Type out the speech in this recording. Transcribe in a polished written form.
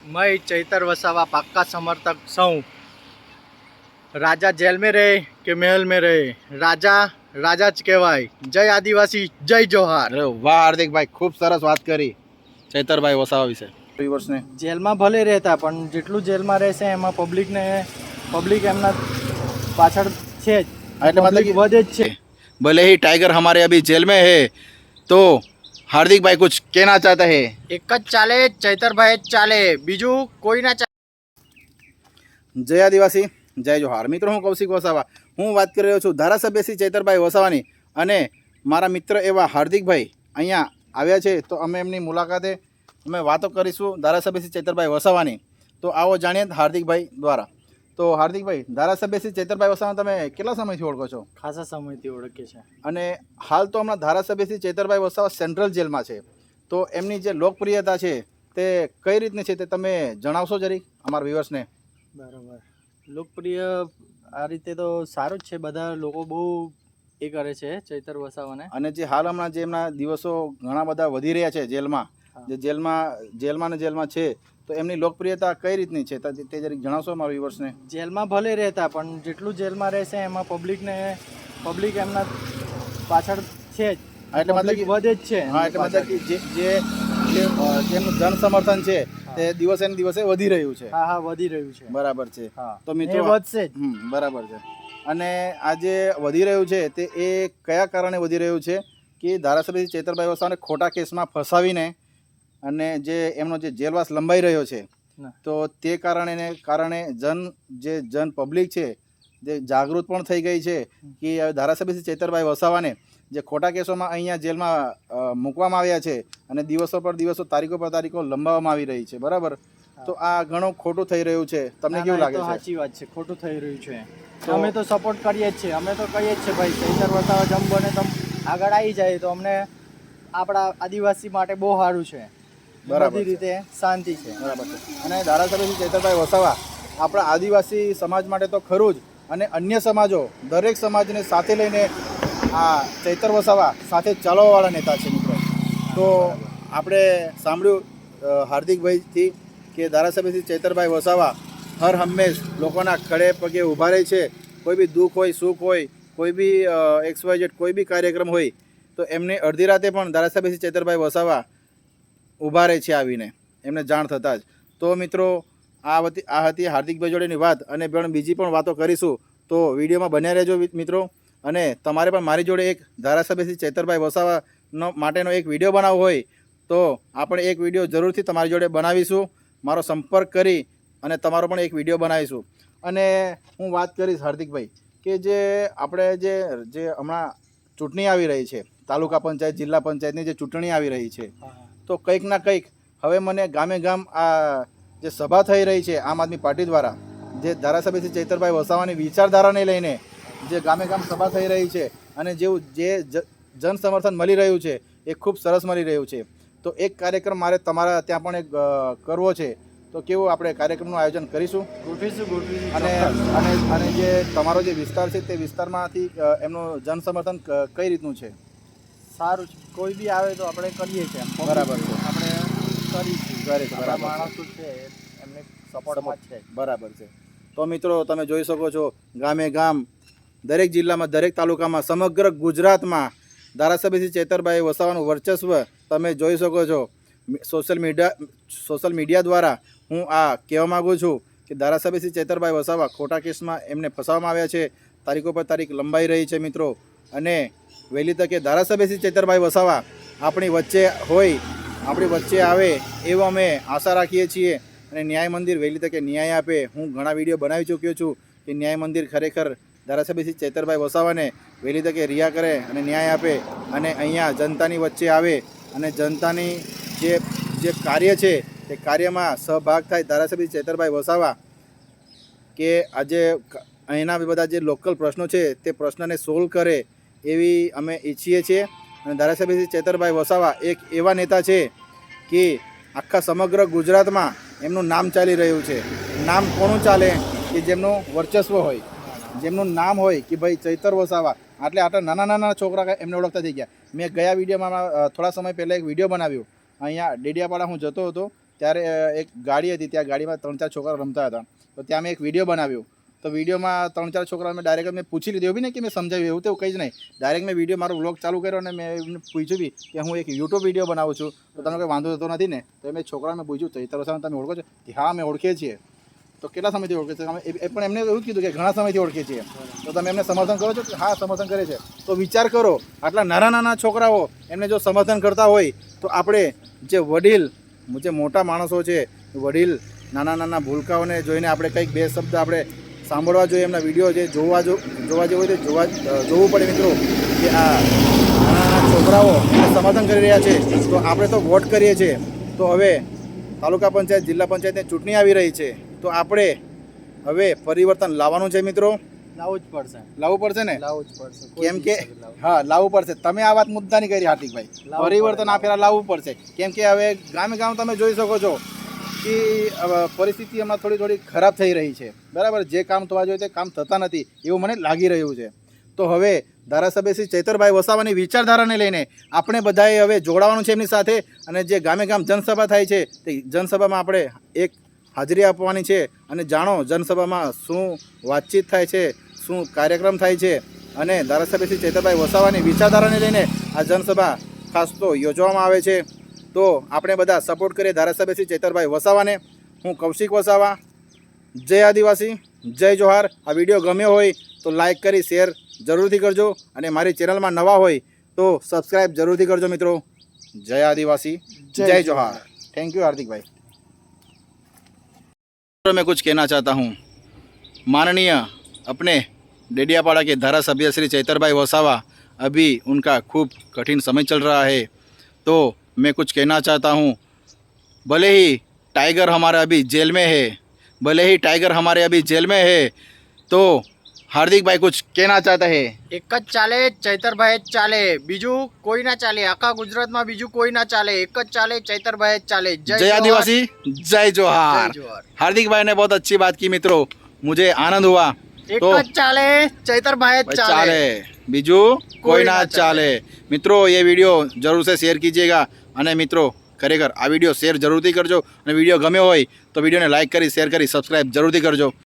मैं चैतर वसावा पक्का समर्थक हूँ। राजा जेल में रहे कि महल में रहे, राजा राजा ज कहेवाय। जय आदिवासी, जय जोहार। અરે વાહ હાર્દિકભાઈ, ખૂબ સરસ વાત કરી ચૈતરભાઈ વસાવા વિશે. વ્યુઅર્સને જેલમાં ભલે રહેતા પણ જેટલું જેલમાં રહેશે એમાં પબ્લિક એમના પાછળ છે જ, એટલે મતલબ પબ્લિક વધે જ છે। भले ही टाइगर हमारे अभी जेल में है तो हार्दिक भाई कुछ कहना चाहता है? એક જ ચાલે, ચૈતરભાઈ જ ચાલે, બીજું કોઈ ના ચાલે। જય આદિવાસી, જય જોહાર. મિત્રો, હું કૌશિક વસાવા હું વાત કરી રહ્યો છું ધારાસભ્ય શ્રી ચૈતરભાઈ વસાવાની, અને મારા મિત્ર એવા હાર્દિકભાઈ અહીંયા આવ્યા છે. તો અમે એમની મુલાકાતે અમે વાતો કરીશું ધારાસભ્ય શ્રી ચૈતરભાઈ વસાવાની. તો આવો જાણીએ હાર્દિકભાઈ દ્વારા. તો હાર્દિકભાઈ, ધારાસભ્ય શ્રી ચૈતરભાઈ વસાવા તમે કેટલા સમયથી ઓળખો છો? ખાસા સમયથી ઓળખે છે। અને હાલ તો હમણાં ધારાસભ્ય શ્રી ચૈતરભાઈ વસાવા સેન્ટ્રલ જેલમાં છે. તો એમની જે લોકપ્રિયતા છે તે કઈ રીતની છે તે તમે જણાવશો જરીક અમારા વ્યુઅર્સને? બરાબર, લોકપ્રિય આ રીતે તો સારું જ છે, બધા લોકો બહુ એ કરે છે ચૈતર વસાવાને। અને જે હાલ હમણાં જે એમના દિવસો ઘણા બધા વધી રહ્યા છે જેલમાં, જે જેલમાં છે, તો એમની લોકપ્રિયતા કઈ રીતની છે તે જરીક જણાવશો મારા વ્યુઅર્સને? જેલમાં ભલે રહેતા પણ જેટલું જેલમાં રહેશે એમાં પબ્લિક એમના પાછળ છે જ, એટલે મતલબ પબ્લિક વધે જ છે। હા, એટલે મતલબ કે જેમનું જન સમર્થન છે તે દિવસે ને દિવસે વધી રહ્યું છે। હા, વધી રહ્યું છે। બરાબર છે। હા, તો મિત્રો વધશે જ। બરાબર છે। અને આ જે વધી રહ્યું છે તે એ કયા કારણે વધી રહ્યું છે કે ધારાસભ્ય ચૈતરભાઈ વસાવાને ખોટા કેસમાં ફસાવીને અને જે એમનો જે જેલવાસ લંબાઈ રહ્યો છે, તો તે કારણે જન પબ્લિક છે જે જાગૃત પણ થઈ ગઈ છે કે ધારાસભ્ય શ્રી ચૈતરભાઈ વસાવાને જે ખોટા કેસોમાં અહીંયા જેલમાં મૂકવામાં આવ્યા છે અને દિવસો પર દિવસો, તારીખો પર તારીખો લંબાવવામાં આવી રહી છે, બરાબર? તો આ ઘણું ખોટું થઈ રહ્યું છે, તમને કેવું લાગે છે? સાચી વાત છે, ખોટું થઈ રહ્યું છે। અમે તો સપોર્ટ કરીએ જ છીએ, અમે તો કહીએ જ છીએ ભાઈ ચૈતર વસાવા જમ બને તમ આગળ આવી જાય તો અમને આપણા આદિવાસી માટે બહુ સારું છે, બધી રીતે શાંતિ છે। બરાબર છે। અને ધારાસભ્ય શ્રી ચૈતરભાઈ વસાવા આપણા આદિવાસી સમાજ માટે તો ખરું જ, અને અન્ય સમાજો, દરેક સમાજને સાથે લઈને આ ચૈતર વસાવા સાથે ચાલવાવાળા નેતા છે મિત્રો। તો આપણે સાંભળ્યું હાર્દિકભાઈથી કે ધારાસભ્ય શ્રી ચૈતરભાઈ વસાવા હર હંમેશ લોકોના ખડે પગે ઊભા રહે છે। કોઈ બી દુઃખ હોય, સુખ હોય, કોઈ બી XYZ કોઈ બી કાર્યક્રમ હોય તો એમને અડધી રાતે પણ ધારાસભ્ય શ્રી ચૈતરભાઈ વસાવા ઊભા રહે છે આવીને, એમને જાણ થતાં જ। તો મિત્રો, આ હતી હાર્દિકભાઈ જોડેની વાત, અને બીજી પણ વાતો કરીશું, તો વિડીયોમાં બન્યા રહેજો મિત્રો। અને તમારે પણ મારી જોડે એક ધારાસભ્ય શ્રી ચૈતરભાઈ વસાવાનો માટેનો એક વિડીયો બનાવવો હોય તો આપણે એક વિડીયો જરૂરથી તમારી જોડે બનાવીશું, મારો સંપર્ક કરી અને તમારો પણ એક વિડીયો બનાવીશું। અને હું વાત કરીશ હાર્દિકભાઈ કે જે આપણે જે હમણાં ચૂંટણી આવી રહી છે, તાલુકા પંચાયત, જિલ્લા પંચાયતની જે ચૂંટણી આવી રહી છે, તો કંઈક ના કંઈક હવે મને ગામે ગામ આ જે સભા થઈ રહી છે આમ આદમી પાર્ટી દ્વારા, જે ધારાસભ્ય શ્રી ચૈતરભાઈ વસાવાની વિચારધારાને લઈને જે ગામે ગામ સભા થઈ રહી છે, અને જે જન સમર્થન મળી રહ્યું છે એ ખૂબ સરસ મળી રહ્યું છે। તો એક કાર્યક્રમ મારે તમારા ત્યાં પણ એક કરવો છે, તો કેવું આપણે કાર્યક્રમનું આયોજન કરીશું? ગોઠવીશું। અને જે તમારો જે વિસ્તાર છે તે વિસ્તારમાંથી એમનું જન સમર્થન કઈ રીતનું છે? સારું છે, કોઈ બી આવે તો આપણે કરીએ છીએ। બરાબર છે, આપણે કરીશું, બરાબર માણસો છે એમને સપોર્ટમાં છે। બરાબર છે। તો મિત્રો, તમે જોઈ શકો છો ગામે ગામ, દરેક જિલ્લામાં, દરેક તાલુકામાં, સમગ્ર ગુજરાતમાં ધારાસભ્ય શ્રી ચૈતરભાઈ વસાવાનું વર્ચસ્વ તમે જોઈ શકો છો। સોશિયલ મીડિયા દ્વારા હું આ કહેવા માગું છું કે ધારાસભ્ય શ્રી ચૈતરભાઈ વસાવા ખોટા કેસમાં એમને ફસાવવામાં આવ્યા છે, તારીખો પર તારીખ લંબાઈ રહી છે મિત્રો। અને વહેલી તકે ધારાસભ્ય શ્રી ચૈતરભાઈ વસાવા આપણી વચ્ચે આવે એવો અમે આશા રાખીએ છીએ, અને ન્યાય મંદિર વહેલી તકે ન્યાય આપે। હું ઘણા વિડીયો બનાવી ચૂક્યો છું કે ન્યાય મંદિર ખરેખર ધારાસભ્ય શ્રી ચૈતરભાઈ વસાવાને વહેલી તકે રિહા કરે અને ન્યાય આપે, અને અહીંયા જનતાની વચ્ચે આવે અને જનતાની જે કાર્ય છે તે કાર્યમાં સહભાગ થાય ધારાસભ્ય ચૈતરભાઈ વસાવા, કે આજે અહીંના બધા જે લોકલ પ્રશ્નો છે તે પ્રશ્નને સોલ્વ કરે એવી અમે ઈચ્છીએ છીએ। અને ધારાસભ્ય શ્રી ચૈતરભાઈ વસાવા એક એવા નેતા છે કે આખા સમગ્ર ગુજરાતમાં એમનું નામ ચાલી રહ્યું છે। નામ કોનું ચાલે? કે જેમનું વર્ચસ્વ હોય, જેમનું નામ હોય કે ભાઈ ચૈતર વસાવા, આટલા નાના છોકરા એમને ઓળખતા થઈ ગયા। મેં ગયા વિડીયોમાં થોડા સમય પહેલાં એક વિડીયો બનાવ્યો, અહીંયા ડેડિયાપાડા હું જતો હતો ત્યારે એક ગાડી હતી, ત્યાં ગાડીમાં 3-4 છોકરા રમતા હતા. તો ત્યાં મેં એક વિડીયો બનાવ્યો. તો વિડીયોમાં 3-4 છોકરાઓ મેં ડાયરેક્ટ મેં પૂછી લીધું, એવું બી નહીં કે મેં સમજાવ્યું, એવું તો કંઈ જ નહીં. ડાયરેક્ટ મેં વિડીયો મારો વ્લોગ ચાલુ કર્યો અને મેં એમને પૂછ્યું બી કે હું એક યુટ્યુબ વિડીયો બનાવું છું, તો તમને કંઈ વાંધો થતો નથી ને? તો મેં છોકરાને પૂછ્યું, ચૈતર વસાવાને તમે ઓળખો છો? કે હા, અમે ઓળખીએ છીએ. તો કેટલા સમયથી ઓળખે છે? એ પણ એમને એવું જ કીધું કે ઘણા સમયથી ઓળખીએ છીએ. તો તમે એમને સમર્થન કરો છો? કે હા, સમર્થન કરે છે. તો વિચાર કરો, આટલા નાના છોકરાઓ એમને જો સમર્થન કરતા હોય તો આપણે જે વડીલ, જે મોટા માણસો છે, વડીલ નાના ભૂલકાઓને જોઈને આપણે કંઈક બે શબ્દ આપણે સાંભળવા જોઈએ, એમના વિડીયો જે જોવા જેવું હોય તે જોવું પડે મિત્રો. કે આ નાના છોકરાઓ એમને સમર્થન કરી રહ્યા છે, તો આપણે તો વોટ કરીએ છીએ. તો હવે તાલુકા પંચાયત, જિલ્લા પંચાયતની ચૂંટણી આવી રહી છે, તો આપણે હવે પરિવર્તન લાવવાનું છે મિત્રો. લાવવું જ પડશે. લાવવું પડશે ને? લાવવું જ પડશે. કેમ કે હા, લાવવું પડશે. તમે આ વાત મુદ્દાની કરી હાર્દિકભાઈ, પરિવર્તન આ ફેરા લાવવું પડશે. કેમ કે હવે ગામે તમે જોઈ શકો છો કે પરિસ્થિતિ હમણાં થોડી ખરાબ થઈ રહી છે. બરાબર, જે કામ થવા જોઈએ તે કામ થતા નથી એવું મને લાગી રહ્યું છે. તો હવે ધારાસભ્ય શ્રી ચૈતરભાઈ વસાવાની વિચારધારાને લઈને આપણે બધાએ હવે જોડાવાનું છે એમની સાથે. અને જે ગામે જનસભા થાય છે તે જનસભામાં આપણે એક હાજરી આપવાની છે. અને જાણો જનસભામાં શું વાતચીત થાય છે, શું કાર્યક્રમ થાય છે. અને ધારાસભ્ય શ્રી ચૈતરભાઈ વસાવાની વિચારધારાને લઈને આ જનસભા ખાસ તો યોજવામાં આવે છે. તો આપણે બધા સપોર્ટ કરીએ ધારાસભ્ય શ્રી ચૈતરભાઈ વસાવાને. હું કૌશિક વસાવા, જય આદિવાસી, જય જોહાર. આ વિડીયો ગમ્યો હોય તો લાઈક કરી શેર જરૂરથી કરજો. અને મારી ચેનલમાં નવા હોય તો સબસ્ક્રાઈબ જરૂરથી કરજો મિત્રો. જય આदिवासी, जय जोहार. थैंक यू हार्दिक भाई. मैं कुछ कहना चाहता हूँ. माननीय अपने डेडियापाड़ा के धारासभ्य श्री चैतर भाई वसावा, अभी उनका खूब कठिन समय चल रहा है. तो मैं कुछ कहना चाहता हूँ. भले ही टाइगर हमारा अभी जेल में है, भले ही टाइगर हमारे अभी जेल में है, तो हार्दिक भाई कुछ कहना चाहता है. એક જ ચાલે, ચૈતરભાઈ જ ચાલે, બીજું કોઈ ના ચાલે. આખા ગુજરાતમાં બીજું કોઈ ના ચાલે, એક જ ચાલે, ચૈતરભાઈ જ ચાલે. जय आदिवासी, जय जोहार. हार्दिक भाई ने बहुत अच्छी बात की मित्रों, मुझे आनंद हुआ. એક तो જ ચાલે, ચૈતરભાઈ જ ચાલે. ચાલે, બીજું કોઈ ના ચાલે. મિત્રો ये वीडियो जरूर से शेयर कीजिएगा. અને મિત્રો ખરેખર આ વિડીયો શેર જરૂરથી કરજો. અને વિડીયો ગમ્યો હોય તો વિડીયોને લાઇક કરી, શેર કરી, સબસ્ક્રાઈબ જરૂરથી કરજો.